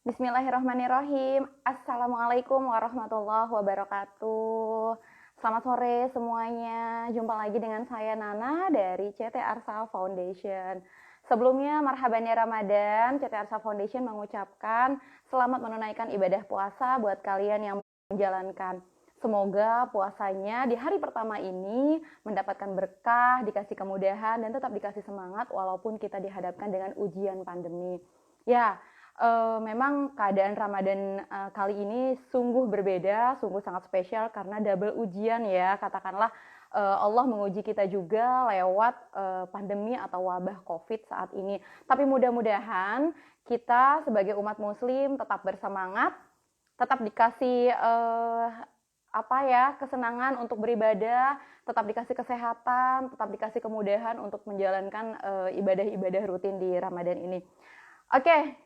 Bismillahirrahmanirrahim. Assalamualaikum warahmatullahi wabarakatuh. Selamat sore semuanya. Jumpa lagi dengan saya Nana dari CT Arsa Foundation. Sebelumnya, marhaban ya Ramadan. CT Arsa Foundation mengucapkan selamat menunaikan ibadah puasa buat kalian yang menjalankan. Semoga puasanya di hari pertama ini mendapatkan berkah, dikasih kemudahan, dan tetap dikasih semangat walaupun kita dihadapkan dengan ujian pandemi. Ya, memang keadaan Ramadan kali ini sungguh berbeda, sungguh sangat spesial karena double ujian ya, katakanlah Allah menguji kita juga lewat pandemi atau wabah COVID saat ini. Tapi mudah-mudahan kita sebagai umat muslim tetap bersemangat, tetap dikasih kesenangan untuk beribadah, tetap dikasih kesehatan, tetap dikasih kemudahan untuk menjalankan ibadah-ibadah rutin di Ramadan ini. Oke,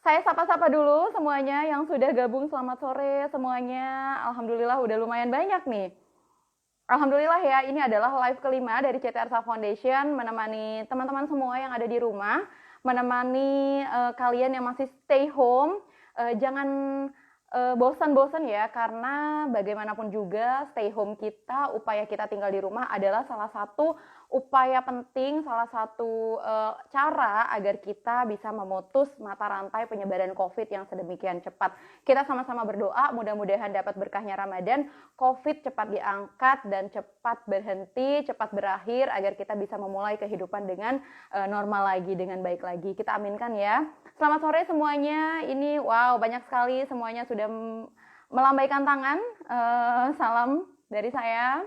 saya sapa-sapa dulu semuanya yang sudah gabung. Selamat sore semuanya. Alhamdulillah udah lumayan banyak nih. Alhamdulillah ya, ini adalah live kelima dari CT Arsa Foundation, menemani teman-teman semua yang ada di rumah, menemani kalian yang masih stay home. Jangan bosan-bosan ya, karena bagaimanapun juga stay home kita, upaya kita tinggal di rumah adalah salah satu upaya penting, salah satu cara agar kita bisa memutus mata rantai penyebaran COVID yang sedemikian cepat. Kita sama-sama berdoa mudah-mudahan dapat berkahnya Ramadan, COVID cepat diangkat dan cepat berhenti, cepat berakhir agar kita bisa memulai kehidupan dengan normal lagi, dengan baik lagi. Kita aminkan ya. Selamat sore semuanya. Ini wow, banyak sekali semuanya sudah melambaikan tangan. Salam dari saya.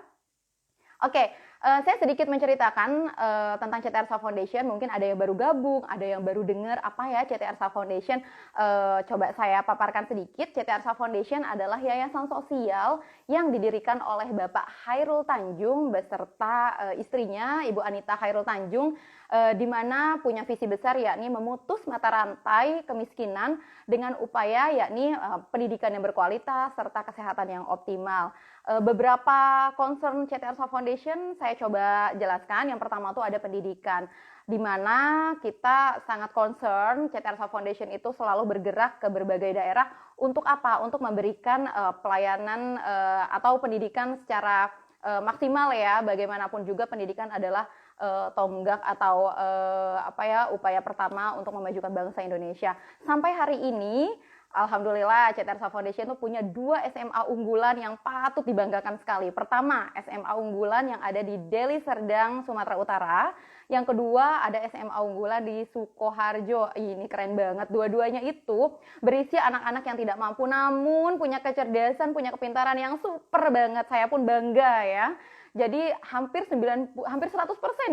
Oke, saya sedikit menceritakan tentang CT Arsa Foundation. Mungkin ada yang baru gabung, ada yang baru dengar apa ya CT Arsa Foundation. Coba saya paparkan sedikit. CT Arsa Foundation adalah yayasan sosial yang didirikan oleh Bapak Khairul Tanjung beserta istrinya, Ibu Anita Khairul Tanjung, di mana punya visi besar yakni memutus mata rantai kemiskinan dengan upaya yakni pendidikan yang berkualitas serta kesehatan yang optimal. Beberapa concern CT Arsa Foundation saya coba jelaskan. Yang pertama tuh ada pendidikan, di mana kita sangat concern CT Arsa Foundation itu selalu bergerak ke berbagai daerah untuk apa? Untuk memberikan pelayanan atau pendidikan secara maksimal ya. Bagaimanapun juga pendidikan adalah tonggak atau upaya pertama untuk memajukan bangsa Indonesia. Sampai hari ini alhamdulillah CT Arsa Foundation itu punya 2 SMA unggulan yang patut dibanggakan sekali. Pertama, SMA unggulan yang ada di Deli Serdang, Sumatera Utara. Yang kedua, ada SMA unggulan di Sukoharjo. Ini keren banget. Dua-duanya itu berisi anak-anak yang tidak mampu namun punya kecerdasan, punya kepintaran yang super banget. Saya pun bangga ya. Jadi hampir 100%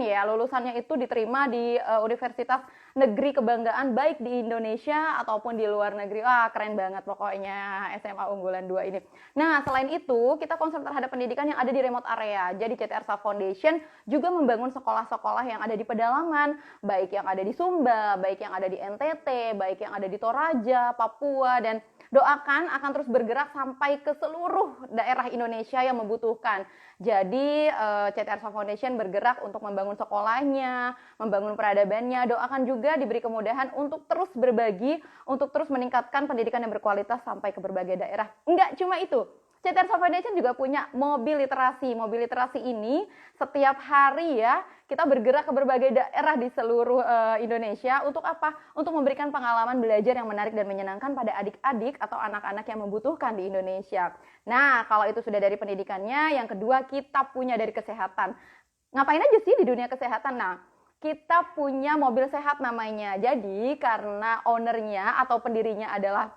ya lulusannya itu diterima di universitas negeri kebanggaan baik di Indonesia ataupun di luar negeri. Wah, keren banget pokoknya SMA unggulan 2 ini. Nah, selain itu, kita concern terhadap pendidikan yang ada di remote area. Jadi CT Arsa Foundation juga membangun sekolah-sekolah yang ada di pedalaman, baik yang ada di Sumba, baik yang ada di NTT, baik yang ada di Toraja, Papua, dan doakan akan terus bergerak sampai ke seluruh daerah Indonesia yang membutuhkan. Jadi CT Arsa Foundation bergerak untuk membangun sekolahnya, membangun peradabannya. Doakan juga diberi kemudahan untuk terus berbagi, untuk terus meningkatkan pendidikan yang berkualitas sampai ke berbagai daerah. Enggak cuma itu, CT Arsa Foundation juga punya mobil literasi. Mobil literasi ini setiap hari ya kita bergerak ke berbagai daerah di seluruh Indonesia. Untuk apa? Untuk memberikan pengalaman belajar yang menarik dan menyenangkan pada adik-adik atau anak-anak yang membutuhkan di Indonesia. Nah, kalau itu sudah dari pendidikannya, yang kedua kita punya dari kesehatan. Ngapain aja sih di dunia kesehatan? Nah, kita punya mobil sehat namanya. Jadi karena ownernya atau pendirinya adalah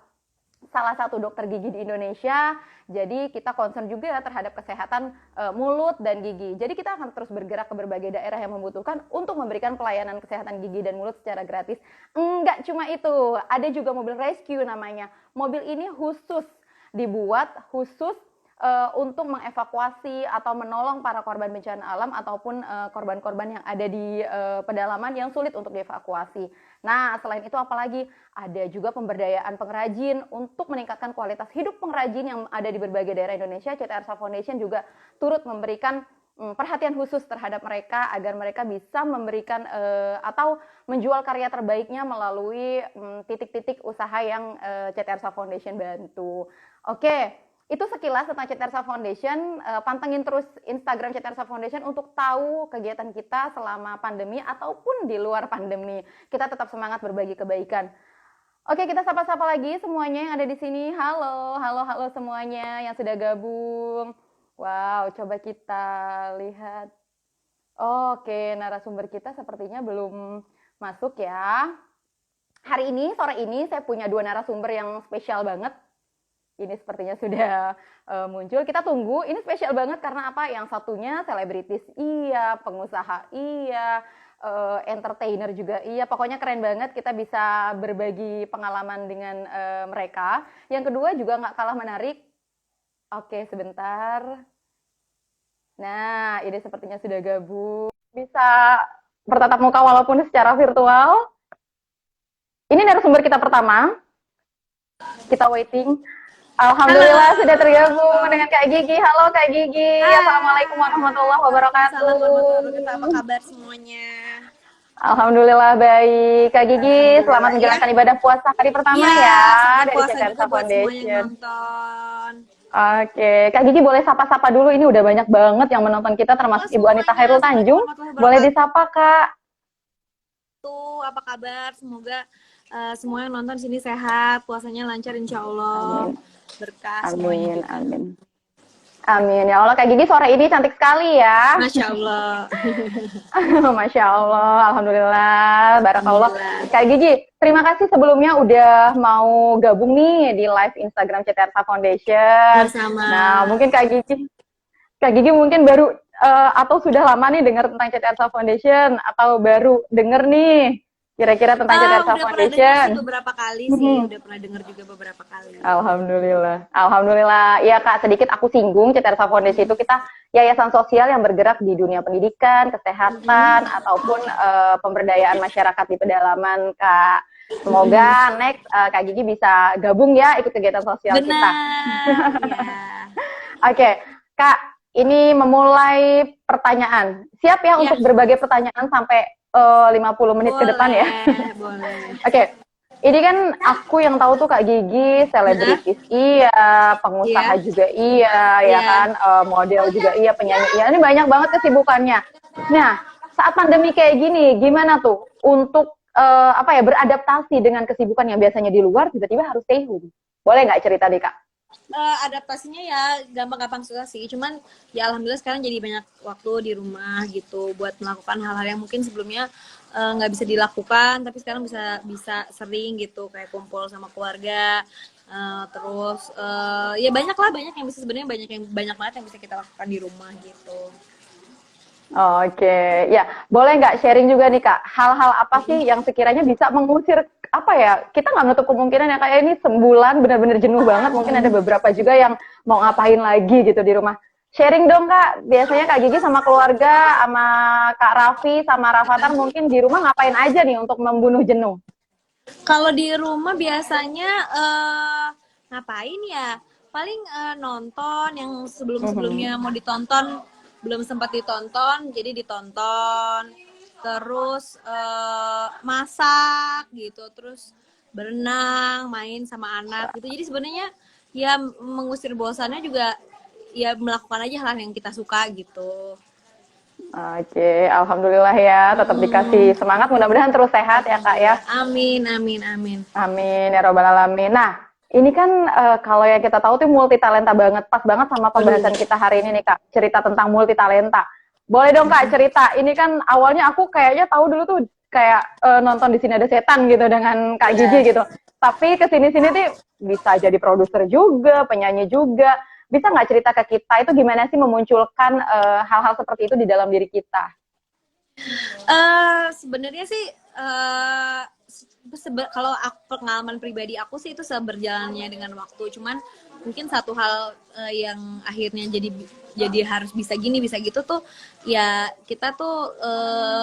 salah satu dokter gigi di Indonesia, jadi kita concern juga terhadap kesehatan mulut dan gigi. Jadi kita akan terus bergerak ke berbagai daerah yang membutuhkan untuk memberikan pelayanan kesehatan gigi dan mulut secara gratis. Enggak cuma itu, ada juga mobil rescue namanya. Mobil ini dibuat khusus untuk mengevakuasi atau menolong para korban bencana alam ataupun korban-korban yang ada di pedalaman yang sulit untuk dievakuasi. Nah, selain itu apalagi ada juga pemberdayaan pengrajin untuk meningkatkan kualitas hidup pengrajin yang ada di berbagai daerah Indonesia. CT Arsa Foundation juga turut memberikan perhatian khusus terhadap mereka agar mereka bisa memberikan atau menjual karya terbaiknya melalui titik-titik usaha yang CT Arsa Foundation bantu. Oke, itu sekilas tentang CT Arsa Foundation. Pantengin terus Instagram CT Arsa Foundation untuk tahu kegiatan kita selama pandemi ataupun di luar pandemi. Kita tetap semangat berbagi kebaikan. Oke, kita sapa-sapa lagi semuanya yang ada di sini. Halo, halo, halo semuanya yang sudah gabung. Wow, coba kita lihat. Oke, narasumber kita sepertinya belum masuk ya. Hari ini, sore ini saya punya 2 narasumber yang spesial banget. Ini sepertinya sudah muncul. Kita tunggu. Ini spesial banget karena apa? Yang satunya selebritis iya, pengusaha iya, entertainer juga iya. Pokoknya keren banget. Kita bisa berbagi pengalaman dengan mereka. Yang kedua juga nggak kalah menarik. Oke, sebentar. Nah, ini sepertinya sudah gabung. Bisa bertatap muka walaupun secara virtual. Ini narasumber kita pertama. Kita waiting. Alhamdulillah sudah tergabung dengan Kak Gigi. Halo Kak Gigi. Assalamualaikum warahmatullahi wabarakatuh. Assalamualaikum. Apa kabar semuanya? Alhamdulillah baik. Kak Gigi, selamat menjalankan ibadah puasa hari pertama ya dari puasa CT Arsa Foundation. Nonton. Oke, Kak Gigi boleh sapa-sapa dulu. Ini udah banyak banget yang menonton kita, termasuk Ibu Anita Hairul Tanjung. Boleh disapa Kak? Tuh, apa kabar? Semoga semua yang nonton sini sehat, puasanya lancar insya Allah. Berkah semuanya. Amin. Amin. Ya Allah, Kak Gigi sore ini cantik sekali ya. Masya Allah. Masya Allah, Alhamdulillah, Barakallah. Kak Gigi, terima kasih sebelumnya udah mau gabung nih di live Instagram CT Arsa Foundation. Sama. Nah, mungkin Kak Gigi mungkin baru atau sudah lama nih dengar tentang CT Arsa Foundation atau baru denger nih kira-kira tentang CT Arsa Foundation. Udah beberapa kali sih, udah pernah dengar juga beberapa kali. Alhamdulillah. Iya Kak, sedikit aku singgung, CT Arsa Foundation itu kita yayasan sosial yang bergerak di dunia pendidikan, kesehatan, ataupun pemberdayaan masyarakat di pedalaman Kak. Semoga next Kak Gigi bisa gabung ya ikut kegiatan sosial kita. Oke, Kak, ini memulai pertanyaan. Siap ya untuk berbagai pertanyaan sampai 50 menit ke depan ya. Boleh. Oke. Ini kan aku yang tahu tuh Kak Gigi selebritis iya, pengusaha juga iya, ya kan, model juga iya, penyanyi iya. Ini banyak banget kesibukannya. Nah, saat pandemi kayak gini, gimana tuh untuk beradaptasi dengan kesibukan yang biasanya di luar, tiba-tiba harus stay home. Boleh nggak cerita deh Kak? Adaptasinya ya gampang-gampang susah sih, cuman ya alhamdulillah sekarang jadi banyak waktu di rumah gitu buat melakukan hal-hal yang mungkin sebelumnya nggak bisa dilakukan, tapi sekarang bisa sering gitu, kayak kumpul sama keluarga, terus ya banyak yang bisa, sebenarnya banyak banget yang bisa kita lakukan di rumah gitu. Oke, ya boleh nggak sharing juga nih Kak, hal-hal apa sih yang sekiranya bisa mengusir kita nggak menutup kemungkinan ya kayak ini sebulan benar-benar jenuh banget, mungkin ada beberapa juga yang mau ngapain lagi gitu di rumah. Sharing dong Kak, biasanya Kak Gigi sama keluarga, sama Kak Raffi, sama Rafathar mungkin di rumah ngapain aja nih untuk membunuh jenuh? Kalau di rumah biasanya ngapain ya? Paling nonton yang sebelumnya mau ditonton belum sempat ditonton, jadi ditonton. Terus masak gitu, terus berenang, main sama anak gitu. Jadi sebenarnya ya mengusir bosannya juga ya melakukan aja hal yang kita suka gitu. Oke, alhamdulillah ya, tetap dikasih semangat, mudah-mudahan terus sehat ya Kak ya. Amin. Amin ya robbal alamin. Nah, ini kan kalau yang kita tahu tuh multi talenta banget, pas banget sama pembahasan kita hari ini nih Kak, cerita tentang multi talenta. Boleh dong Kak cerita, ini kan awalnya aku kayaknya tahu dulu tuh kayak nonton Di Sini Ada Setan gitu dengan Kak Gigi gitu. Tapi kesini-sini tuh bisa jadi produser juga, penyanyi juga. Bisa nggak cerita ke kita itu gimana sih memunculkan hal-hal seperti itu di dalam diri kita? Sebenarnya sih kalau pengalaman pribadi aku sih itu seberjalannya dengan waktu. Cuman mungkin satu hal yang akhirnya jadi harus bisa gini bisa gitu tuh ya kita tuh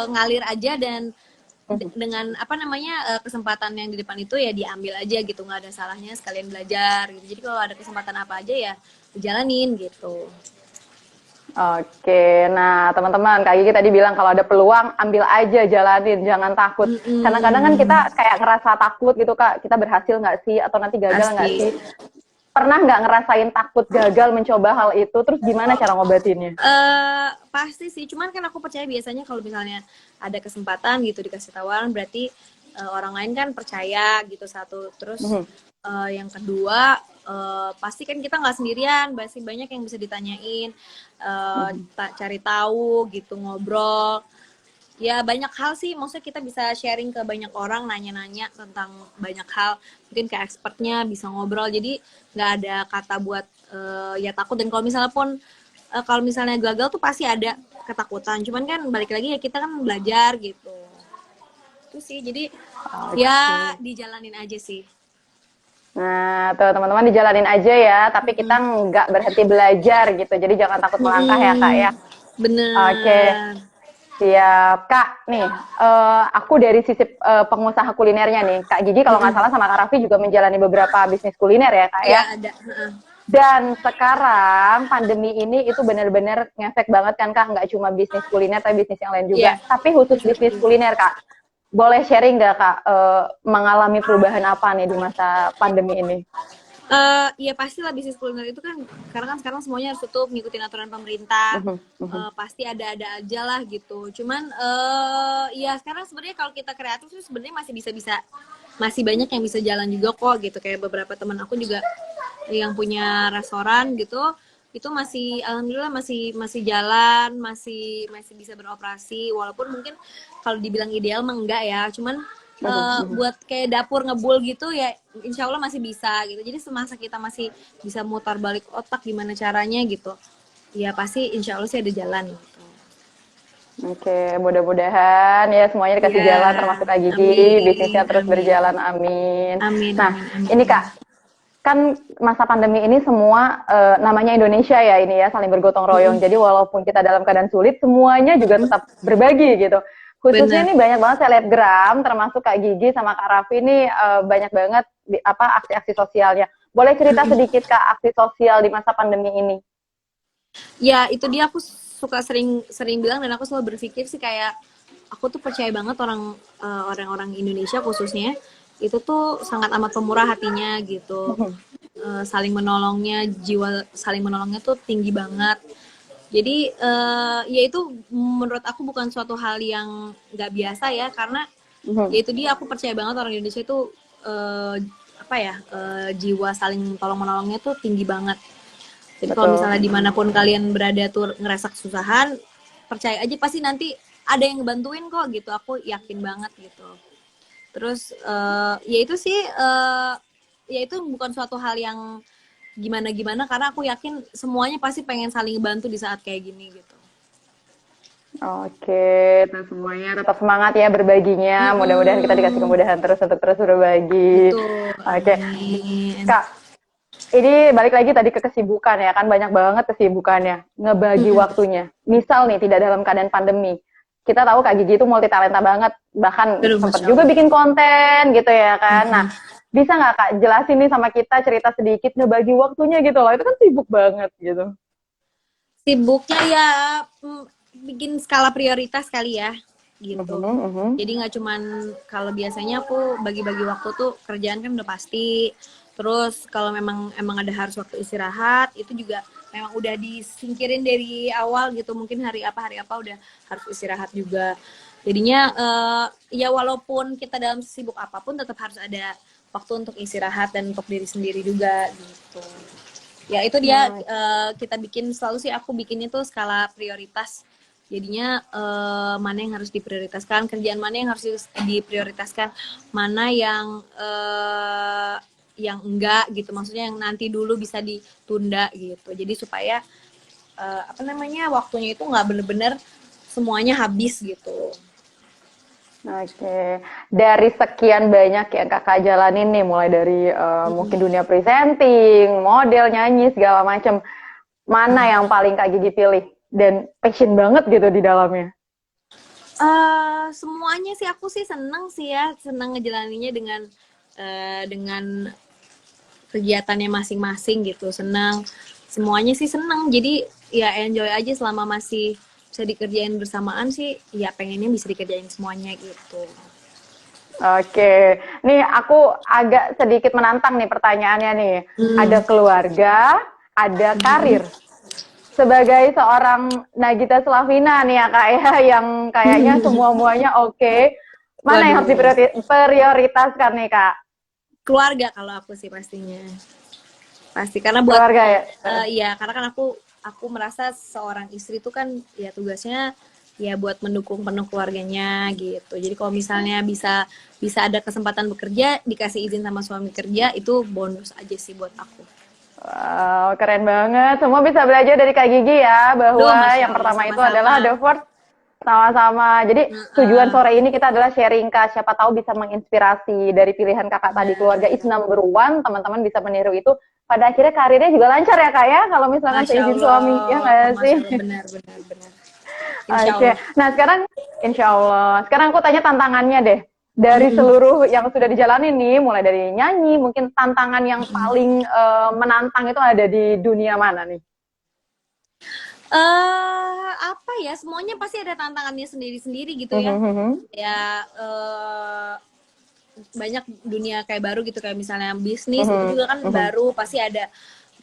ngalir aja, dan dengan kesempatan yang di depan itu ya diambil aja gitu, nggak ada salahnya sekalian belajar gitu. Jadi kalau ada kesempatan apa aja ya dijalanin gitu. Oke, nah teman-teman, Kak Gigi tadi bilang kalau ada peluang ambil aja, jalanin, jangan takut. Karena kadang kan kita Mm-mm. kayak ngerasa takut gitu Kak, kita berhasil nggak sih atau nanti gagal nggak Pasti. sih? Pernah nggak ngerasain takut gagal mencoba hal itu? Terus gimana cara ngobatinnya? Pasti sih, cuman kan aku percaya biasanya kalau misalnya ada kesempatan gitu dikasih tawaran, berarti orang lain kan percaya gitu satu. Terus Mhm, yang kedua, pasti kan kita nggak sendirian, masih banyak yang bisa ditanyain, mhm. cari tahu gitu, ngobrol. Ya banyak hal sih, maksudnya kita bisa sharing ke banyak orang, nanya-nanya tentang banyak hal, mungkin ke expertnya bisa ngobrol, jadi nggak ada kata buat ya takut. Dan kalau misalnya pun kalau misalnya gagal tuh pasti ada ketakutan, cuman kan balik lagi ya kita kan belajar gitu, itu sih. Jadi ya Oke. dijalanin aja sih. Nah, tuh teman-teman dijalanin aja ya, tapi kita Mm-mm. nggak berhenti belajar gitu. Jadi jangan takut melangkah ya Kak ya. Mm-mm. Oke, Bener. siap. Kak, nih, aku dari sisi pengusaha kulinernya nih. Kak Gigi kalau nggak salah Mm-mm. sama Kak Raffi juga menjalani beberapa bisnis kuliner ya Kak Ya ya. ada. Heeh. Dan sekarang pandemi ini itu benar-benar ngefek banget kan Kak, nggak cuma bisnis kuliner tapi bisnis yang lain Iya, juga. Tapi khusus bisnis setuju. kuliner Kak, boleh sharing nggak Kak, mengalami perubahan apa nih di masa pandemi ini? Ya pastilah bisnis kuliner itu kan karena kan sekarang semuanya harus tutup ngikutin aturan pemerintah. Mhm, mhm, Pasti ada-ada aja lah gitu. Cuman ya sekarang sebenarnya kalau kita kreatif tuh sebenarnya masih banyak yang bisa jalan juga kok gitu. Kayak beberapa teman aku juga yang punya restoran gitu, itu masih alhamdulillah masih masih jalan, masih masih bisa beroperasi, walaupun mungkin kalau dibilang ideal mah enggak ya, cuman mhm, mhm. buat kayak dapur ngebul gitu ya insya Allah masih bisa gitu. Jadi semasa kita masih bisa mutar balik otak gimana caranya gitu, ya pasti insya Allah sih ada jalan gitu. Oke, mudah-mudahan ya semuanya dikasih Ya, jalan termasuk Kak Gigi, amin, bisnisnya terus amin, berjalan, amin. amin, Nah, amin, ini amin. Kak, kan masa pandemi ini semua namanya Indonesia ya ini ya saling bergotong royong. Mm-mm. Jadi walaupun kita dalam keadaan sulit, semuanya juga Mm-mm. tetap berbagi gitu. Khususnya Bener. ini banyak banget selebgram, termasuk Kak Gigi sama Kak Raffi ini banyak banget apa aksi-aksi sosialnya. Boleh cerita Mm-mm. sedikit Kak aksi sosial di masa pandemi ini? Ya itu dia, aku suka sering sering bilang dan aku selalu berpikir sih kayak aku tuh percaya banget orang-orang Indonesia khususnya itu tuh sangat amat pemurah hatinya gitu. Saling menolongnya, jiwa saling menolongnya tuh tinggi banget. Jadi ya itu menurut aku bukan suatu hal yang nggak biasa ya, karena ya itu dia, aku percaya banget orang Indonesia itu eh, apa ya, jiwa saling tolong menolongnya tuh tinggi banget. Jadi kalau Betul. misalnya dimanapun kalian berada tuh ngerasa kesusahan, percaya aja pasti nanti ada yang ngebantuin kok gitu. Aku yakin banget gitu. Terus ya itu sih, ya itu bukan suatu hal yang gimana-gimana, karena aku yakin semuanya pasti pengen saling bantu di saat kayak gini gitu. Oke, nah semuanya tetap semangat ya berbaginya. Mudah-mudahan kita dikasih Mm-mm. kemudahan terus untuk terus berbagi. Betul, Oke, amin. Kak, ini balik lagi tadi ke kesibukan ya kan banyak banget kesibukannya. Ngebagi Mm-mm. waktunya. Misal nih tidak dalam keadaan pandemi. Kita tahu Kak Gigi itu multi talenta banget, bahkan Aduh, sempat Masya juga Allah. bikin konten gitu ya kan. Nah, Mm-mm. bisa nggak Kak jelasin nih sama kita cerita sedikit ngebagi waktunya gitu loh. Itu kan sibuk banget gitu. Sibuknya ya bikin skala prioritas kali ya Mhm, gitu. mhm. Jadi nggak cuman, kalau biasanya aku bagi-bagi waktu tuh kerjaan kan udah pasti. Terus kalau emang ada harus waktu istirahat itu juga memang udah disingkirin dari awal gitu. Mungkin hari apa udah harus istirahat juga. Jadinya ya walaupun kita dalam sibuk apapun tetap harus ada waktu untuk istirahat dan untuk diri sendiri juga gitu. Ya itu dia, Nah, kita bikin selalu sih, aku bikinnya tuh skala prioritas. Jadinya mana yang harus diprioritaskan, kerjaan mana yang harus diprioritaskan, mana yang enggak gitu, maksudnya yang nanti dulu bisa ditunda gitu. Jadi supaya apa namanya, waktunya itu nggak bener-bener semuanya habis gitu. oke, dari sekian banyak yang kakak jalanin nih, mulai dari mungkin dunia presenting, model, nyanyi, segala macam, mana yang paling kak Gigi pilih dan passion banget gitu di dalamnya? Semuanya sih aku sih seneng sih ya, seneng ngejalaninnya dengan kegiatannya masing-masing gitu, senang, semuanya sih senang. Jadi ya enjoy aja selama masih bisa dikerjain bersamaan sih, ya pengennya bisa dikerjain semuanya gitu. Oke, nih aku agak sedikit menantang nih pertanyaannya nih. Hmm. Ada keluarga, ada karir. Sebagai seorang Nagita Slavina nih ya kak ya, yang kayaknya semua-muanya oke. Mana yang harus Waduh, diprioritaskan nih kak? keluarga kalau aku sih pastinya. Pasti karena buat Keluarga ya? ya karena kan aku merasa seorang istri itu kan ya tugasnya ya buat mendukung penuh keluarganya gitu. Jadi kalau misalnya bisa bisa ada kesempatan bekerja, dikasih izin sama suami kerja, itu bonus aja sih buat aku. Wow, keren banget. Semua bisa belajar dari Kak Gigi ya, Duh, bahwa Masya yang Allah, pertama itu sama-sama. adalah the first sama-sama. Jadi tujuan Heeh, sore ini kita adalah sharing Kak, siapa tahu bisa menginspirasi dari pilihan kakak tadi, keluarga is benar. number one, teman-teman bisa meniru itu. Pada akhirnya karirnya juga lancar ya Kak ya, kalau misalkan Masya seizin suami, ya Allah, nggak Masya sih? Allah, benar, benar, benar. Insya Oke, Allah. nah sekarang insya Allah. Sekarang aku tanya tantangannya deh. Dari Mm-mm. seluruh yang sudah dijalani nih, mulai dari nyanyi, mungkin tantangan yang paling menantang itu ada di dunia mana nih? Apa ya? Semuanya pasti ada tantangannya sendiri-sendiri gitu ya. Mhm, Ya banyak dunia kayak baru gitu kayak misalnya bisnis itu mhm, juga kan mhm. baru pasti ada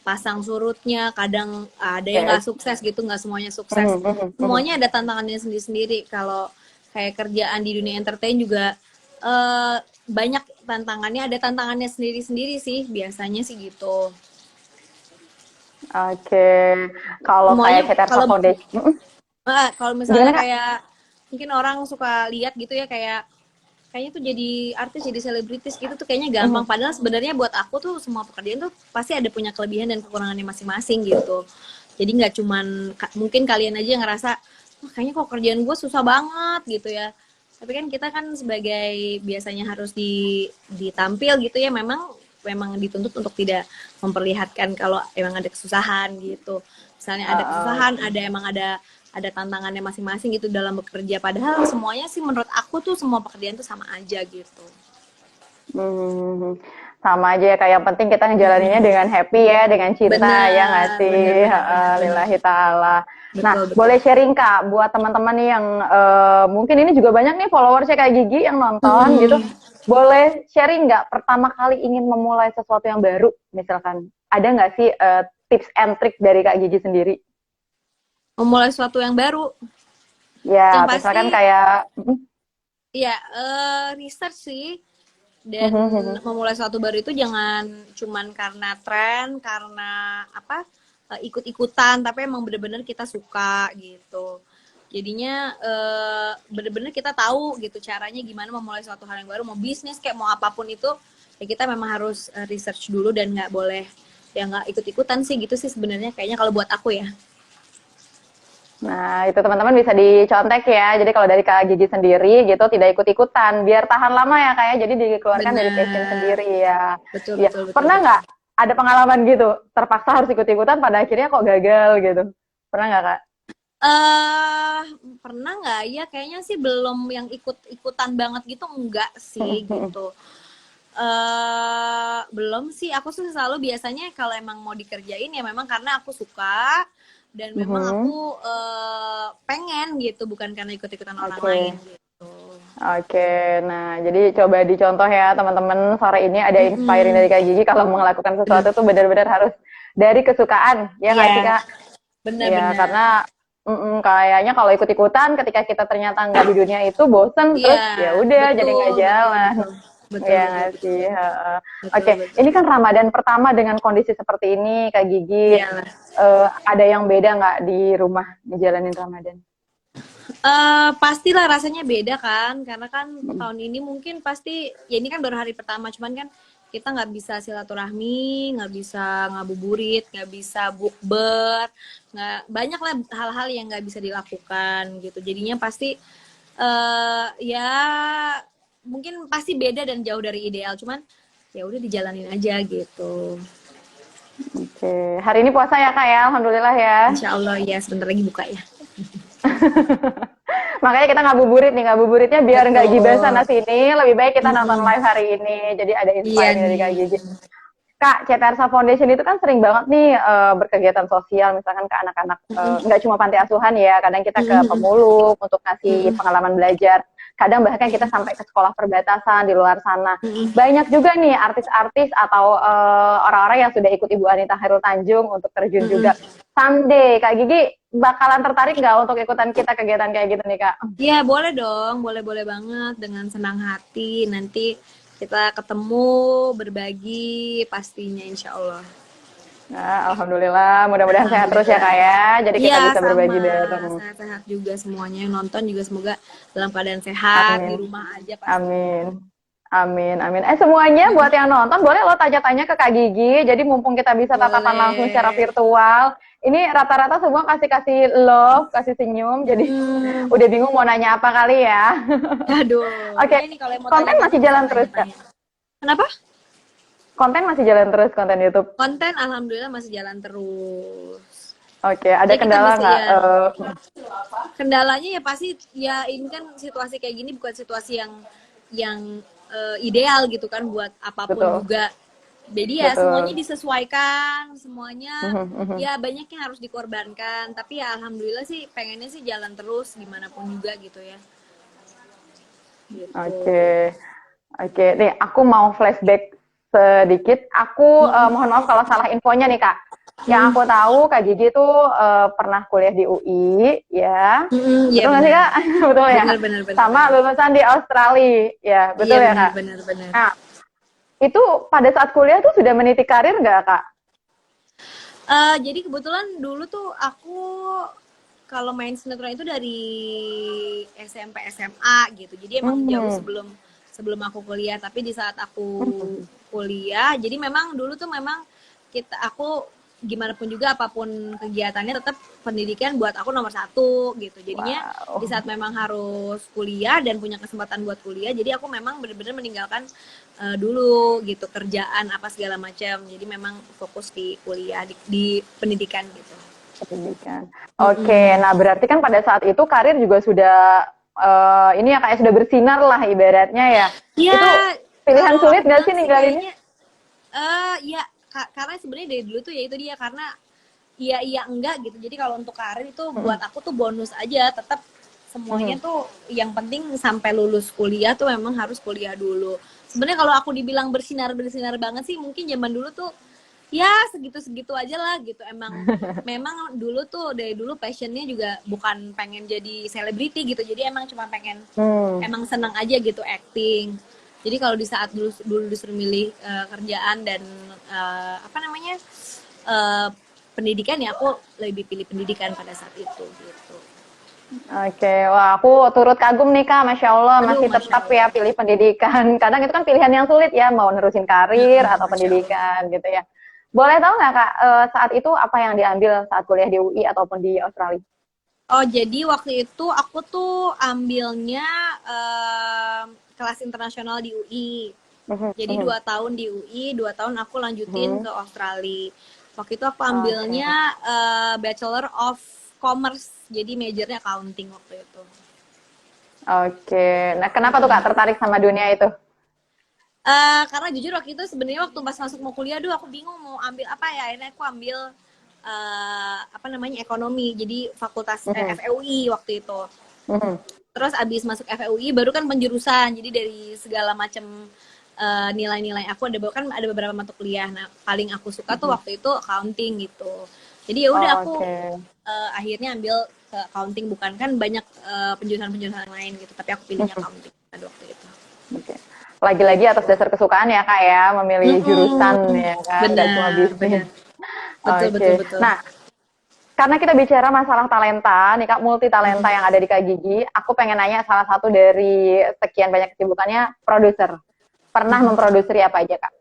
pasang surutnya, kadang ada yang Yes. nggak sukses gitu, nggak semuanya sukses. Mhm, mhm, mhm. Semuanya ada tantangannya sendiri-sendiri. Kalau kayak kerjaan di dunia entertain juga banyak tantangannya, ada tantangannya sendiri-sendiri sih biasanya sih gitu. Oke, kalau Semuanya kayak CTRSA kalau Foundation, kalau gimana misalnya Kak? kayak mungkin orang suka lihat gitu ya kayak kayaknya tuh jadi artis jadi selebritis gitu tuh kayaknya gampang Mhm. padahal sebenarnya buat aku tuh semua pekerjaan tuh pasti ada punya kelebihan dan kekurangannya masing-masing gitu jadi nggak cuman mungkin kalian aja yang ngerasa wah kayaknya kok kerjaan gue susah banget gitu ya tapi kan kita kan sebagai biasanya harus ditampil gitu ya memang memang dituntut untuk tidak memperlihatkan kalau emang ada kesusahan gitu misalnya ada kesusahan Oke. ada emang ada tantangannya masing-masing gitu dalam bekerja padahal semuanya sih menurut aku tuh semua pekerjaan tuh sama aja gitu. Hmm, sama aja ya Kak, yang penting kita ngejalaninnya dengan happy ya, dengan cinta ya nggak Benar, benar, sih? benar, Heeh, benar, benar. lillahi ta'ala. Nah, Betul, betul. boleh sharing Kak, buat teman-teman nih yang mungkin ini juga banyak nih followersnya kayak Gigi yang nonton gitu. Hmm. Boleh sharing nggak pertama kali ingin memulai sesuatu yang baru, misalkan ada nggak sih tips and trick dari Kak Gigi sendiri? Memulai sesuatu yang baru. Yang Ya, pasti, misalkan kayak, ya research sih. Dan memulai sesuatu baru itu jangan cuman karena tren, karena apa ikut-ikutan, tapi emang bener-bener kita suka gitu. Jadinya bener-bener kita tahu gitu caranya gimana memulai suatu hal yang baru, mau bisnis kayak mau apapun itu, ya kita memang harus research dulu dan nggak boleh ya nggak ikut-ikutan sih gitu sih sebenarnya kayaknya kalau buat aku ya. nah, itu teman-teman bisa dicontek ya. Jadi kalau dari Kak Gigi sendiri gitu tidak ikut-ikutan, biar tahan lama ya Kak ya. Jadi dikeluarkan dari passion Benar, sendiri ya. betul Iya, betul betul pernah betul. nggak ada pengalaman gitu, terpaksa harus ikut-ikutan pada akhirnya kok gagal gitu? Pernah nggak Kak? eh Pernah nggak ya? Kayaknya sih belum yang ikut-ikutan banget gitu, enggak sih gitu. Belum sih. Aku sih selalu biasanya kalau emang mau dikerjain ya memang karena aku suka dan memang aku Mhm. pengen gitu, bukan karena ikut-ikutan orang lain Oke. gitu. Oke, nah jadi coba dicontoh ya teman-teman, sore ini ada inspiring dari Mm-mm. Kak Gigi kalau melakukan Bener. sesuatu tuh benar-benar harus dari kesukaan, ya nggak sih Iya, Kak? Ya, benar-benar. karena kayaknya kalau ikut-ikutan ketika kita ternyata nggak di dunia itu bosen Iya, terus ya udah jadi betul, nggak betul, jalan. betul. Betul, Ya betul, nggak betul. sih? Heeh. Betul, Oke, betul. ini kan Ramadan pertama dengan kondisi seperti ini, Kak Gigi. Iyalah. Ada yang beda nggak di rumah ngejalanin Ramadan? Pastilah rasanya beda kan, karena kan Mm. tahun ini mungkin pasti, ya ini kan baru hari pertama, cuman kan kita nggak bisa silaturahmi, nggak bisa ngabuburit, nggak bisa bukber, nggak banyak lah hal-hal yang nggak bisa dilakukan gitu. Jadinya pasti ya mungkin pasti beda dan jauh dari ideal, cuman ya udah dijalanin aja gitu. Oke, hari ini puasa ya Kak ya, Alhamdulillah ya. Insya Allah ya sebentar lagi buka ya. Makanya kita ngabuburit nih, ngabuburitnya biar nggak gibah sana Betul. sini, lebih baik kita nonton Mm-mm. live hari ini. Jadi ada Iya inspiring dari nih. Kak Gigi. Kak, CT Arsa Foundation itu kan sering banget nih berkegiatan sosial, misalkan ke anak-anak, nggak cuma panti asuhan ya, kadang kita ke pemulung untuk ngasih pengalaman belajar, kadang bahkan kita sampai ke sekolah perbatasan di luar sana. Banyak juga nih artis-artis atau orang-orang yang sudah ikut Ibu Anita Khairul Tanjung untuk terjun juga. Someday, Kak Gigi bakalan tertarik nggak untuk ikutan kita kegiatan kayak gitu nih, Kak? Iya, boleh dong, boleh-boleh banget dengan senang hati. Nanti kita ketemu, berbagi, pastinya insya Allah. Nah, alhamdulillah, mudah-mudahan sehat terus ya, Alhamdulillah. Kak ya. Jadi kita Iya, bisa sama. berbagi bareng. Sehat-sehat juga semuanya. Yang nonton juga semoga dalam keadaan sehat, di Amin. rumah aja pastinya. Amin. Amin, amin. Semuanya buat yang nonton, boleh lo tanya-tanya ke Kak Gigi. Jadi mumpung kita bisa tatapan langsung secara Boleh. virtual. Ini rata-rata semua kasih-kasih love, kasih senyum. Jadi udah bingung mau nanya apa kali ya. Aduh, Oke, boleh nih kalau yang mau konten tanya-tanya masih bisa jalan terus, Kak. tanya-tanya. Kenapa? Konten masih jalan terus, konten YouTube. Konten alhamdulillah masih jalan terus. Oke, ada Ya kita kendala bisa nggak? ya. Kendalanya ya pasti ya ini kan situasi kayak gini bukan situasi yang ideal gitu kan buat apapun Betul, juga. Jadi ya semuanya betul. disesuaikan, semuanya Mhm, mhm. ya banyak yang harus dikorbankan. Tapi ya alhamdulillah sih pengennya sih jalan terus gimana pun juga gitu ya. Gitu. Oke. Oke, nih aku mau flashback sedikit. Aku mohon maaf kalau salah infonya nih, Kak. Yang aku tahu Kak Gigi tuh pernah kuliah di UI, ya. Iya Betul nggak sih, benar. Kak? Betul ya. Benar benar benar Sama benar. lulusan di Australia, ya. Iya Betul ya, benar Kak. benar benar. Nah, itu pada saat kuliah tuh sudah meniti karir nggak, Kak? Jadi kebetulan dulu tuh aku kalau main sinetron itu dari SMP SMA gitu. Jadi emang jauh Hmm. sebelum sebelum aku kuliah. Tapi di saat aku kuliah, jadi memang dulu tuh memang aku gimana pun juga apapun kegiatannya tetap pendidikan buat aku nomor satu gitu. Jadinya di Wow. saat memang harus kuliah dan punya kesempatan buat kuliah, jadi aku memang benar-benar meninggalkan dulu gitu kerjaan apa segala macam. Jadi memang fokus di kuliah di pendidikan gitu. Pendidikan. Oke, nah berarti kan pada saat itu karir juga sudah ini ya kayak sudah bersinar lah ibaratnya ya. Itu Ya pilihan kalau sulit aku nggak bilang sih sih ninggalinnya? kayaknya ya karena sebenarnya dari dulu tuh ya itu dia karena iya enggak gitu. Jadi kalau untuk karir itu buat aku tuh bonus aja. Tetap semuanya tuh yang penting sampai lulus kuliah tuh memang harus kuliah dulu. Sebenarnya kalau aku dibilang bersinar banget sih mungkin zaman dulu tuh ya segitu-segitu aja lah gitu. Memang dulu tuh dari dulu passionnya juga bukan pengen jadi selebriti gitu. Jadi emang cuma pengen Hmm. emang senang aja gitu acting. Jadi kalau di saat dulu disuruh milih kerjaan dan apa namanya uh, pendidikan ya aku lebih pilih pendidikan pada saat itu gitu. Oke, wah aku turut kagum nih Kak, Masya Allah Aduh, masih masya tetap ya Allah. pilih pendidikan. Kadang itu kan pilihan yang sulit ya, mau nerusin karir atau Masya Allah. pendidikan gitu ya. Boleh tahu nggak Kak, saat itu apa yang diambil saat kuliah di UI ataupun di Australia? Oh jadi waktu itu aku tuh ambilnya kelas internasional di UI. Mhm, Jadi mhm, 2 tahun di UI, 2 tahun aku lanjutin mhm. ke Australia. Waktu itu aku Oke. ambilnya Bachelor of Commerce, jadi majornya accounting waktu itu. Oke. Nah, kenapa tuh Kak tertarik sama dunia itu? Karena jujur waktu itu sebenarnya waktu pas masuk mau kuliah, aduh aku bingung mau ambil apa ya. Akhirnya aku ambil apa namanya ekonomi, jadi fakultas Mhm, FEUI waktu itu. mhm. Terus abis masuk FEUI baru kan penjurusan, jadi dari segala macam nilai-nilai aku ada beberapa mata kuliah. Nah paling aku suka tuh Mhm. waktu itu accounting gitu. Jadi ya udah aku Oke. akhirnya ambil ke accounting, bukan kan banyak penjurusan-penjurusan lain gitu, tapi aku pilihnya Mhm. accounting pada waktu itu. Oke. Lagi-lagi atas Gitu. dasar kesukaan ya Kak ya, memilih jurusan ya kan, nggak cuma Benar, bisnis. benar. Betul, Oke. betul, betul. Nah, karena kita bicara masalah talenta, nih Kak, multi talenta yang ada di Kak Gigi, aku pengen nanya salah satu dari sekian banyak kesibukannya, produser. Pernah memproduksi apa aja Kak?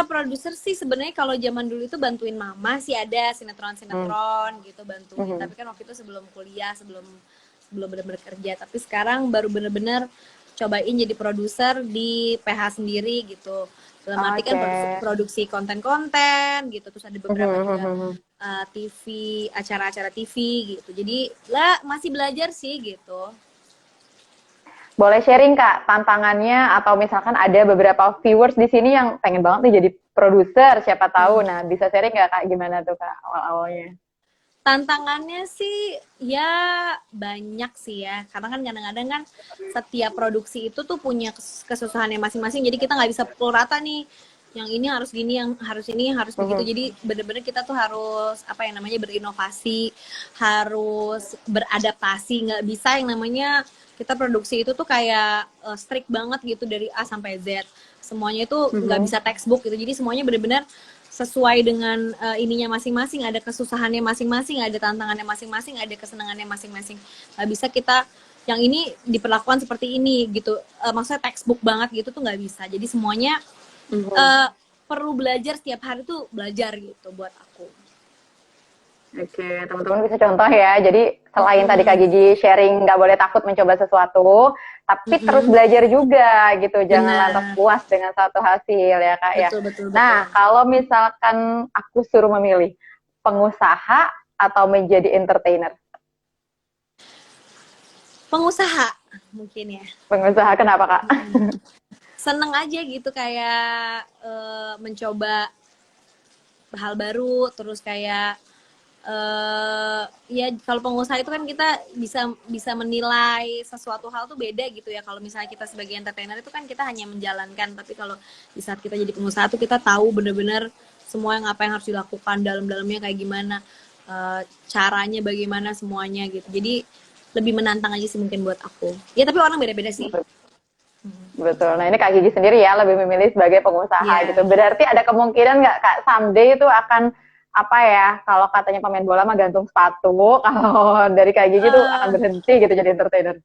Produser sih sebenarnya kalau zaman dulu itu bantuin mama sih ada Hmm. sinetron-sinetron gitu bantuin. Mhm. Tapi kan waktu itu sebelum kuliah, sebelum sebelum benar-benar kerja. Tapi sekarang baru benar-benar cobain jadi produser di PH sendiri gitu. Dalam arti kan Oke. produksi konten-konten gitu. Terus ada Mhm, beberapa juga mhm, mhm. TV, acara-acara TV gitu. Jadi lah masih belajar sih gitu. Boleh sharing Kak tantangannya atau misalkan ada beberapa viewers di sini yang pengen banget nih jadi produser, siapa tahu. Nah, bisa sharing nggak Kak gimana tuh Kak awal-awalnya? Tantangannya sih ya banyak sih ya, karena kan kadang-kadang kan setiap produksi itu tuh punya kesusahannya masing-masing, jadi kita nggak bisa pukul rata nih, yang ini harus gini, yang harus ini, harus begitu. Mhm. Jadi bener-bener kita tuh harus apa yang namanya berinovasi, harus beradaptasi, nggak bisa yang namanya kita produksi itu tuh kayak strict banget gitu dari A sampai Z. Semuanya itu nggak Mhm. bisa textbook gitu, jadi semuanya bener-bener sesuai dengan ininya masing-masing, ada kesusahannya masing-masing, ada tantangannya masing-masing, ada kesenangannya masing-masing. Nggak bisa kita yang ini diperlakukan seperti ini gitu. Maksudnya textbook banget gitu tuh nggak bisa. Jadi semuanya Mhm. uh, perlu belajar setiap hari tuh belajar gitu buat aku. Oke, teman-teman bisa contoh ya. Jadi selain tadi Kak Mm-mm. Gigi sharing nggak boleh takut mencoba sesuatu, tapi terus Mm-mm. belajar juga gitu. Jangan lantas Benar, puas dengan satu hasil ya Kak ya. betul betul betul. Nah, kalau misalkan aku suruh memilih pengusaha atau menjadi entertainer, Pengusaha mungkin ya. pengusaha kenapa Kak? Seneng aja gitu kayak mencoba hal baru, terus kayak ya kalau pengusaha itu kan kita bisa bisa menilai sesuatu hal tuh beda gitu ya. Kalau misalnya kita sebagai entertainer itu kan kita hanya menjalankan, tapi kalau di saat kita jadi pengusaha tuh kita tahu bener-bener semua yang apa yang harus dilakukan, dalam-dalamnya kayak gimana, caranya bagaimana semuanya gitu. Jadi lebih menantang aja sih mungkin buat aku. Ya tapi orang beda-beda sih. Betul. Nah ini Kak Gigi sendiri ya lebih memilih sebagai pengusaha gitu. Iya. Berarti ada kemungkinan nggak Kak someday itu akan apa ya? Kalau katanya pemain bola mah gantung sepatu, kalau dari Kak Gigi tuh akan Uh, berhenti gitu jadi entertainer.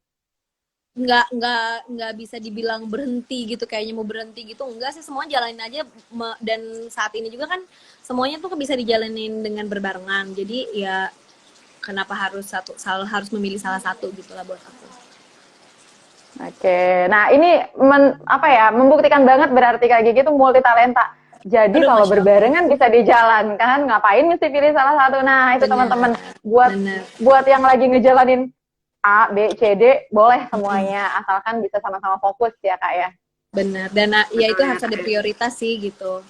nggak bisa dibilang berhenti gitu, kayaknya mau berhenti gitu enggak sih, semua jalanin aja. Dan saat ini juga kan semuanya tuh bisa dijalanin dengan berbarengan, jadi ya kenapa harus harus memilih salah satu gitulah buat aku. Oke. Nah ini apa ya? Membuktikan banget berarti Kak Gigi tuh multi talenta. Jadi Aduh, kalau masya allah. berbarengan bisa dijalankan, ngapain mesti pilih salah satu? Nah itu Benar, teman-teman buat benar. buat yang lagi ngejalanin A, B, C, D boleh Mm-mm. semuanya asalkan bisa sama-sama fokus ya Kak ya. Benar, dan ya Betul itu ya harus Kak ada ya. prioritas sih gitu.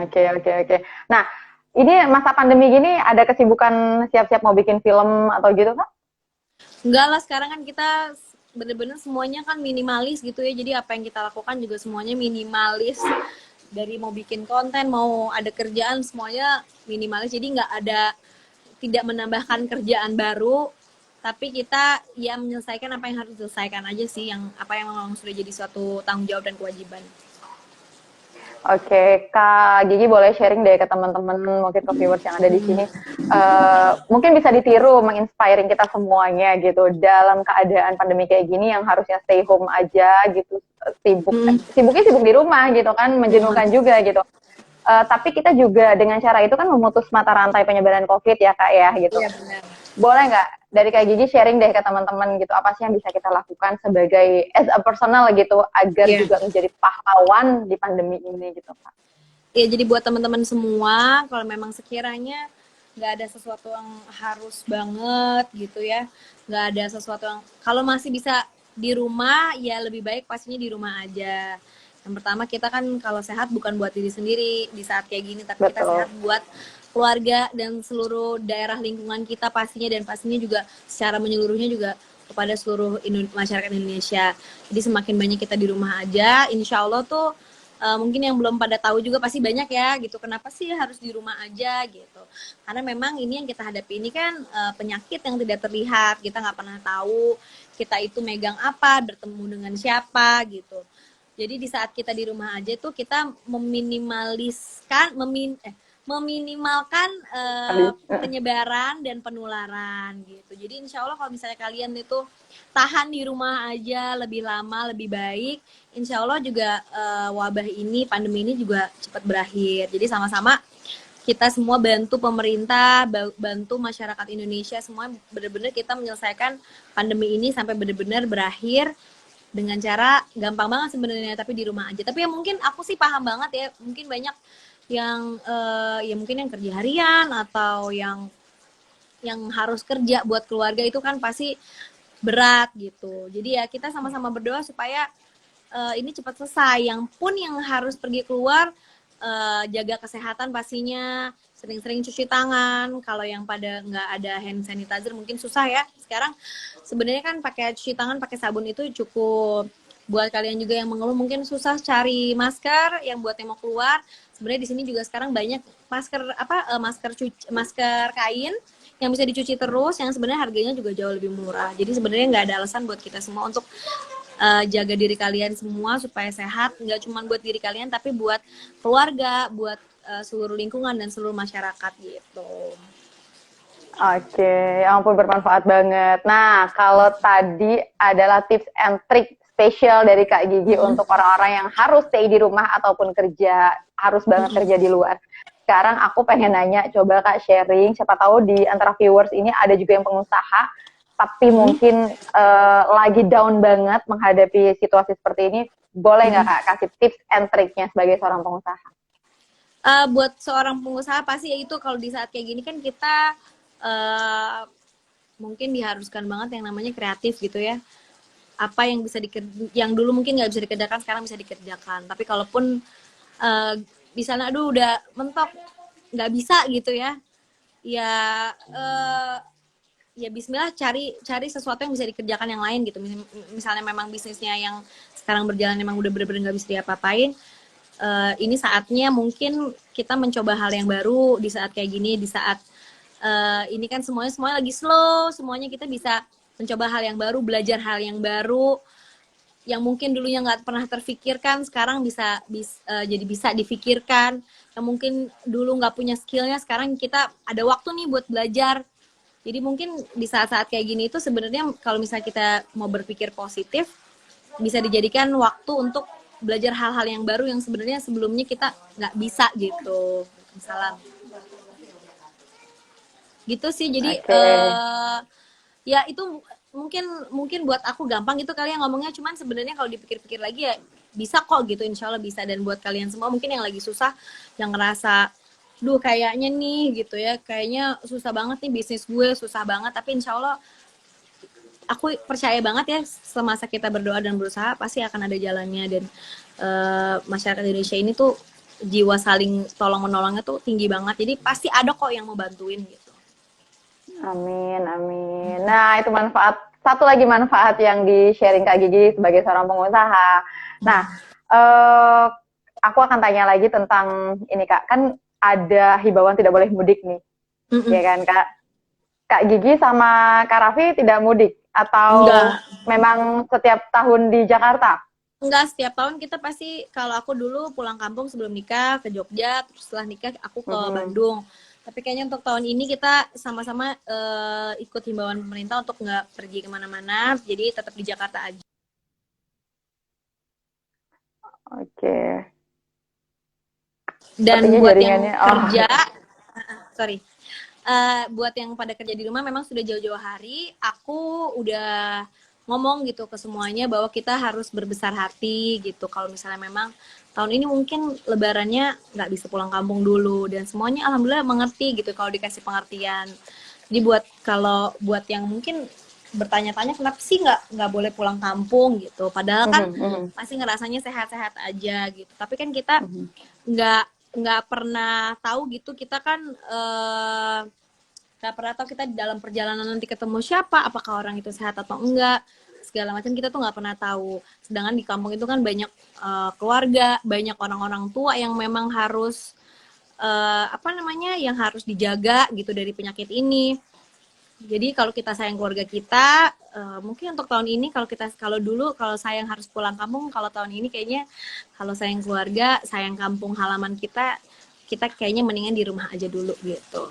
Oke, oke, oke. Nah, ini masa pandemi gini ada kesibukan siap-siap mau bikin film atau gitu, Kak? Enggak lah, sekarang kan kita bener-bener semuanya kan minimalis gitu ya, jadi apa yang kita lakukan juga semuanya minimalis, dari mau bikin konten mau ada kerjaan semuanya minimalis, jadi nggak ada, tidak menambahkan kerjaan baru, tapi kita ya menyelesaikan apa yang harus diselesaikan aja sih, yang apa yang memang sudah jadi suatu tanggung jawab dan kewajiban. Oke, Kak Gigi boleh sharing deh ke teman-teman, mungkin ke viewers yang ada di sini. Mungkin bisa ditiru, menginspiring kita semuanya gitu. Dalam keadaan pandemi kayak gini yang harusnya stay home aja gitu, Hmm, sibuknya sibuk di rumah gitu kan, rumah. menjenuhkan juga gitu. Tapi kita juga dengan cara itu kan memutus mata rantai penyebaran COVID ya Kak ya gitu. Iya benar. Boleh nggak dari Kak Gigi sharing deh ke teman-teman gitu, apa sih yang bisa kita lakukan sebagai as a personal gitu agar Iya. juga menjadi pahlawan di pandemi ini gitu Kak. Ya jadi buat teman-teman semua, kalau memang sekiranya nggak ada sesuatu yang harus banget gitu ya, nggak ada sesuatu yang, kalau masih bisa di rumah ya lebih baik pastinya di rumah aja. Yang pertama, kita kan kalau sehat bukan buat diri sendiri di saat kayak gini, tapi kita sehat Betul. buat keluarga dan seluruh daerah lingkungan kita pastinya, dan pastinya juga secara menyeluruhnya juga kepada seluruh masyarakat Indonesia. Jadi semakin banyak kita di rumah aja, insya Allah tuh mungkin yang belum pada tahu juga pasti banyak ya gitu, kenapa sih harus di rumah aja gitu, karena memang ini yang kita hadapi ini kan penyakit yang tidak terlihat, kita nggak pernah tahu kita itu megang apa, bertemu dengan siapa gitu. Jadi di saat kita di rumah aja tuh kita meminimalkan penyebaran dan penularan gitu. Jadi insya Allah kalau misalnya kalian itu tahan di rumah aja lebih lama lebih baik, insya Allah juga wabah ini, pandemi ini juga cepat berakhir. Jadi sama-sama kita semua bantu pemerintah, bantu masyarakat Indonesia semua, benar-benar kita menyelesaikan pandemi ini sampai benar-benar berakhir dengan cara gampang banget sebenarnya, tapi di rumah aja. Tapi ya mungkin aku sih paham banget ya, mungkin banyak yang ya mungkin yang kerja harian atau yang harus kerja buat keluarga, itu kan pasti berat gitu. Jadi ya kita sama-sama berdoa supaya ini cepat selesai. Yang harus pergi keluar, jaga kesehatan pastinya, sering-sering cuci tangan. Kalau yang pada nggak ada hand sanitizer mungkin susah ya. Sekarang sebenarnya kan pakai cuci tangan pakai sabun itu cukup. Buat kalian juga yang mengeluh mungkin susah cari masker, yang buat yang mau keluar, sebenarnya di sini juga sekarang banyak masker kain yang bisa dicuci terus, yang sebenarnya harganya juga jauh lebih murah. Jadi sebenarnya nggak ada alasan buat kita semua untuk jaga diri kalian semua supaya sehat, nggak cuma buat diri kalian tapi buat keluarga, buat seluruh lingkungan dan seluruh masyarakat gitu. Oke, ya ampun bermanfaat banget. Nah, kalau tadi adalah tips and trick spesial dari Kak Gigi untuk orang-orang yang harus stay di rumah ataupun kerja, harus banget kerja di luar. Sekarang aku pengen nanya, coba Kak sharing, siapa tahu di antara viewers ini ada juga yang pengusaha, tapi mungkin lagi down banget menghadapi situasi seperti ini. Boleh nggak Kak kasih tips and tricknya sebagai seorang pengusaha? Buat seorang pengusaha pasti ya itu, kalau di saat kayak gini kan kita mungkin diharuskan banget yang namanya kreatif gitu ya. Apa yang yang dulu mungkin nggak bisa dikerjakan sekarang bisa dikerjakan. Tapi kalaupun misalnya aduh udah mentok nggak bisa gitu ya, ya Bismillah, cari sesuatu yang bisa dikerjakan yang lain gitu. Misalnya memang bisnisnya yang sekarang berjalan memang udah bener-bener nggak bisa diapa-apain, ini saatnya mungkin kita mencoba hal yang baru di saat kayak gini, di saat ini kan semuanya lagi slow, semuanya kita bisa mencoba hal yang baru, belajar hal yang baru yang mungkin dulunya nggak pernah terfikirkan, sekarang jadi bisa difikirkan. Yang mungkin dulu nggak punya skillnya, sekarang kita ada waktu nih buat belajar. Jadi mungkin di saat-saat kayak gini itu sebenarnya kalau misalnya kita mau berpikir positif, bisa dijadikan waktu untuk belajar hal-hal yang baru yang sebenarnya sebelumnya kita nggak bisa gitu. Salam. Gitu sih, jadi ya itu mungkin buat aku gampang gitu kali ya ngomongnya, cuman sebenarnya kalau dipikir-pikir lagi ya bisa kok gitu, insya Allah bisa. Dan buat kalian semua mungkin yang lagi susah, yang ngerasa duh kayaknya nih gitu ya, kayaknya susah banget nih bisnis gue, susah banget, tapi insya Allah aku percaya banget ya, semasa kita berdoa dan berusaha pasti akan ada jalannya. Dan masyarakat Indonesia ini tuh jiwa saling tolong menolongnya tuh tinggi banget, jadi pasti ada kok yang mau bantuin gitu. Amin, amin. Nah, itu satu lagi manfaat yang di-sharing Kak Gigi sebagai seorang pengusaha. Nah, aku akan tanya lagi tentang ini Kak, kan ada himbauan tidak boleh mudik nih, ya kan Kak? Kak Gigi sama Kak Raffi tidak mudik? Atau memang setiap tahun di Jakarta? Enggak, setiap tahun kita pasti, kalau aku dulu pulang kampung sebelum nikah ke Jogja, terus setelah nikah aku ke Bandung. Tapi kayaknya untuk tahun ini kita sama-sama ikut himbauan pemerintah untuk nggak pergi kemana-mana, jadi tetap di Jakarta aja. Oke. Dan buat yang kerja, buat yang pada kerja di rumah memang sudah jauh-jauh hari, aku udah ngomong gitu ke semuanya bahwa kita harus berbesar hati gitu. Kalau misalnya memang tahun ini mungkin lebarannya nggak bisa pulang kampung dulu, dan semuanya alhamdulillah mengerti gitu kalau dikasih pengertian. Jadi buat yang mungkin bertanya-tanya kenapa sih nggak boleh pulang kampung gitu, padahal kan pasti ngerasanya sehat-sehat aja gitu. Tapi kan kita nggak pernah tahu gitu, kita kan nggak pernah tahu kita di dalam perjalanan nanti ketemu siapa, apakah orang itu sehat atau enggak, segala macam kita tuh nggak pernah tahu. Sedangkan di kampung itu kan banyak keluarga, banyak orang-orang tua yang memang harus yang harus dijaga gitu dari penyakit ini. Jadi kalau kita sayang keluarga kita, mungkin untuk tahun ini kalau dulu sayang harus pulang kampung, kalau tahun ini kayaknya kalau sayang keluarga, sayang kampung halaman kita kayaknya mendingan di rumah aja dulu gitu.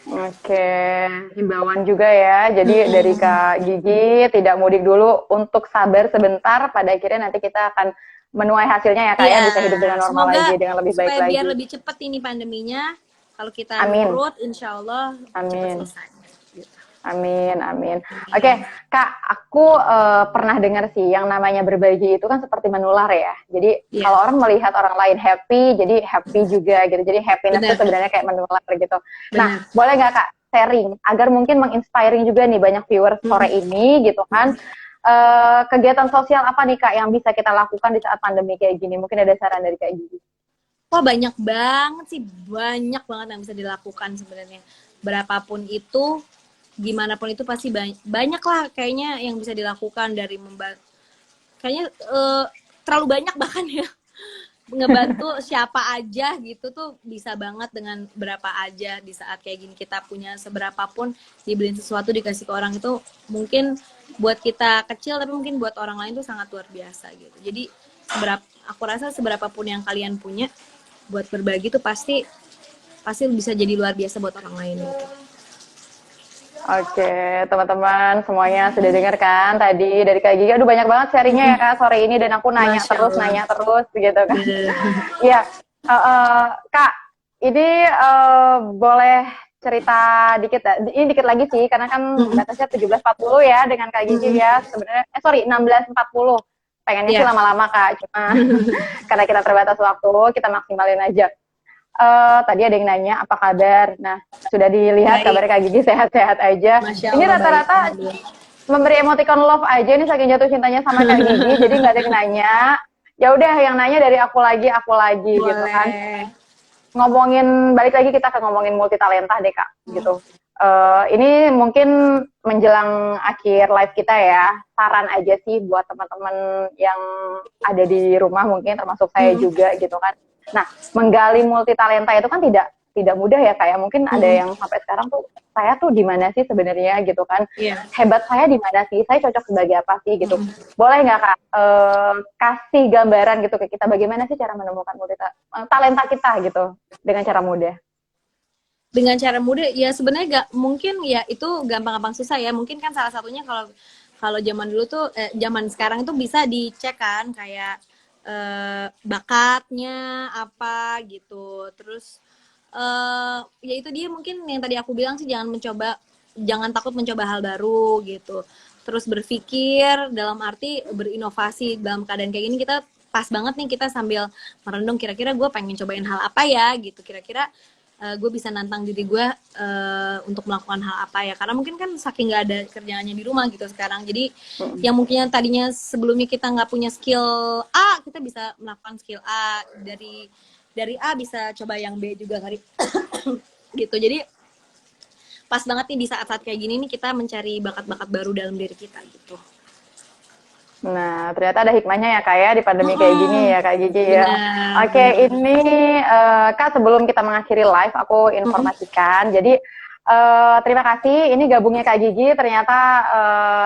Oke, himbauan juga ya. Jadi dari Kak Gigi tidak mudik dulu, untuk sabar sebentar, pada akhirnya nanti kita akan menuai hasilnya ya Kak ya, bisa hidup dengan normal lagi, dengan lebih baik lagi. Supaya biar lebih cepat ini pandeminya, kalau kita nurut, insya Allah cepat selesai. Amin, amin. Oke, Kak, aku pernah dengar sih yang namanya berbagi itu kan seperti menular ya. Jadi kalau orang melihat orang lain happy, jadi happy juga gitu. Jadi happiness itu sebenarnya kayak menular gitu. Nah, boleh nggak Kak sharing agar mungkin menginspiring juga nih banyak viewers sore ini gitu kan. Kegiatan sosial apa nih Kak yang bisa kita lakukan di saat pandemi kayak gini? Mungkin ada saran dari Kak Gigi. Wah, banyak banget sih, banyak banget yang bisa dilakukan sebenarnya. Berapapun itu, gimana pun itu pasti banyak lah kayaknya yang bisa dilakukan dari kayaknya terlalu banyak bahkan ya. Ngebantu siapa aja gitu tuh bisa banget dengan berapa aja di saat kayak gini kita punya seberapa pun dibeliin sesuatu dikasih ke orang itu mungkin buat kita kecil tapi mungkin buat orang lain tuh sangat luar biasa gitu. Jadi aku rasa seberapa pun yang kalian punya buat berbagi tuh pasti bisa jadi luar biasa buat orang lain gitu. Oke, teman-teman semuanya sudah dengar kan tadi dari Kak Gigi. Aduh banyak banget sharingnya ya Kak sore ini dan aku nanya terus gitu kan. Iya, Kak, ini boleh cerita dikit ya? Ini dikit lagi sih karena kan batasnya 17.40 ya dengan Kak Gigi ya sebenarnya. Sorry 16.40. Pengennya sih lama-lama Kak, cuma karena kita terbatas waktu, kita maksimalin aja. Tadi ada yang nanya apa kabar. Nah, sudah dilihat kabar Kak Gigi sehat-sehat aja. Ini rata-rata memberi emoticon love aja nih saking jatuh cintanya sama Kak Gigi. Jadi nggak ada yang nanya. Ya udah yang nanya dari aku lagi gitu kan. Ngomongin balik lagi kita ke ngomongin multi talenta deh Kak gitu. Ini mungkin menjelang akhir live kita ya. Saran aja sih buat teman-teman yang ada di rumah mungkin termasuk saya juga gitu kan. Nah, menggali multi talenta itu kan tidak mudah ya Kak ya. Mungkin ada yang sampai sekarang tuh saya tuh di mana sih sebenarnya gitu kan. Hebat saya di mana sih? Saya cocok sebagai apa sih gitu. Boleh nggak Kak kasih gambaran gitu ke kita bagaimana sih cara menemukan multi talenta kita gitu dengan cara mudah? Dengan cara mudah ya sebenarnya gak mungkin ya itu gampang-gampang susah ya. Mungkin kan salah satunya kalau zaman dulu tuh zaman sekarang itu bisa dicek kan kayak bakatnya apa gitu. Terus ya itu dia mungkin yang tadi aku bilang sih jangan takut mencoba hal baru gitu. Terus berpikir dalam arti berinovasi dalam keadaan kayak gini kita pas banget nih kita sambil merenung kira-kira gue pengen cobain hal apa ya gitu. Kira-kira gue bisa nantang diri gue untuk melakukan hal apa ya karena mungkin kan saking nggak ada kerjaannya di rumah gitu sekarang jadi yang mungkin tadinya sebelumnya kita nggak punya skill A kita bisa melakukan skill A dari A bisa coba yang B juga kali gitu jadi pas banget nih di saat-saat kayak gini nih kita mencari bakat-bakat baru dalam diri kita gitu. Nah, ternyata ada hikmahnya ya Kak ya di pandemi kayak gini ya Kak Gigi ya. Oke, ini Kak sebelum kita mengakhiri live aku informasikan. Jadi terima kasih. Ini gabungnya Kak Gigi. Ternyata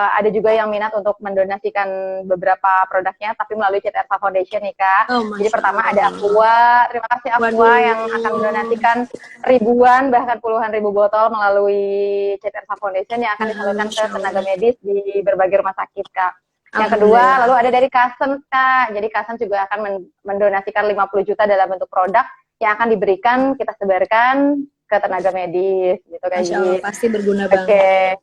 ada juga yang minat untuk mendonasikan beberapa produknya, tapi melalui CT Ersa Foundation nih Kak. Jadi pertama ada Aqua. Terima kasih Aqua yang akan mendonasikan ribuan bahkan puluhan ribu botol melalui CT Ersa Foundation yang akan disalurkan ke tenaga medis di berbagai rumah sakit Kak. Yang kedua, lalu ada dari Kasens, Kak. Jadi Kasens juga akan mendonasikan 50 juta dalam bentuk produk yang akan diberikan, kita sebarkan ke tenaga medis. Gitu, Kak Gigi. Pasti berguna banget.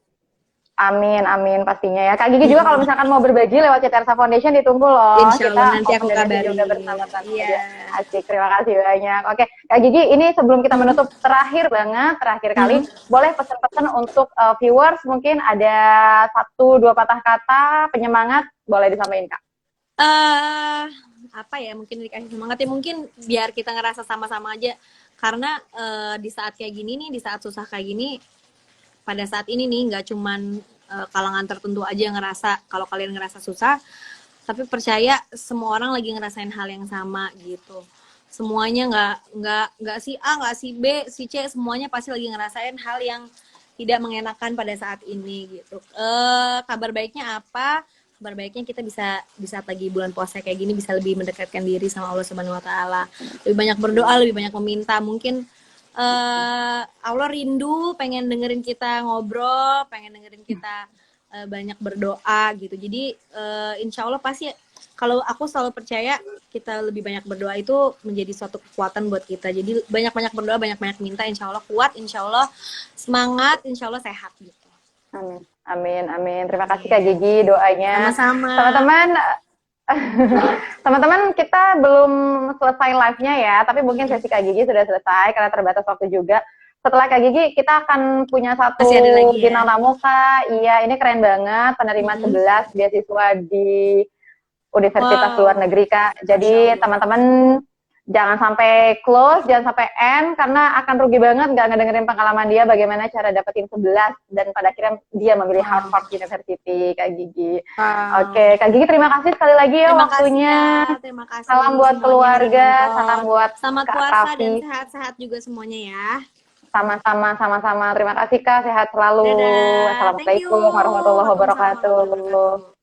Amin pastinya ya. Kak Gigi juga kalau misalkan mau berbagi lewat CT Ersa Foundation ditunggu loh. Insya Allah nanti aku kabarin. Juga bersama-sama. Asik, terima kasih banyak. Oke, Kak Gigi, ini sebelum kita menutup terakhir kali, boleh pesan-pesan untuk viewers mungkin ada 1-2 patah kata penyemangat boleh disampaikan Kak. Apa ya mungkin dikasih semangat ya mungkin biar kita ngerasa sama-sama aja karena di saat kayak gini nih di saat susah kayak gini pada saat ini nih nggak cuman kalangan tertentu aja yang ngerasa kalau kalian ngerasa susah tapi percaya semua orang lagi ngerasain hal yang sama gitu semuanya nggak si A nggak si B si C semuanya pasti lagi ngerasain hal yang tidak mengenakan pada saat ini gitu kabar baiknya apa kabar baiknya kita bisa di saat lagi bulan puasa kayak gini bisa lebih mendekatkan diri sama Allah Subhanahu Wa Taala lebih banyak berdoa lebih banyak meminta mungkin Allah rindu pengen dengerin kita ngobrol pengen dengerin kita banyak berdoa gitu jadi insya Allah pasti kalau aku selalu percaya kita lebih banyak berdoa itu menjadi suatu kekuatan buat kita jadi banyak-banyak berdoa banyak-banyak minta insya Allah kuat insya Allah semangat insya Allah sehat gitu. Amin terima kasih Kak Gigi doanya sama-sama teman-teman kita belum selesai live-nya ya tapi mungkin sesi Kak Gigi sudah selesai karena terbatas waktu juga setelah Kak Gigi, kita akan punya satu Masih ada lagi ya? bintang tamu, Kak. Iya, ini keren banget, penerima 11 beasiswa di Universitas Wow, Luar Negeri, Kak. Masya Jadi Allah. teman-teman jangan sampai close, jangan sampai end, karena akan rugi banget nggak ngedengerin pengalaman dia bagaimana cara dapetin 11 dan pada akhirnya dia memilih Wow. Harvard University, Kak Gigi. Wow. Oke, Kak Gigi terima kasih sekali lagi ya Terima kasih waktunya. ya, terima kasih Salam buat semuanya yang udah keluarga, nonton. salam buat Selamat Kak puasa Raffi. dan sehat-sehat juga semuanya ya. Sama-sama. Terima kasih Kak, sehat selalu. Dadah. Thank you. Assalamualaikum warahmatullahi Waalaikumsalam warahmatullahi wabarakatuh. wabarakatuh.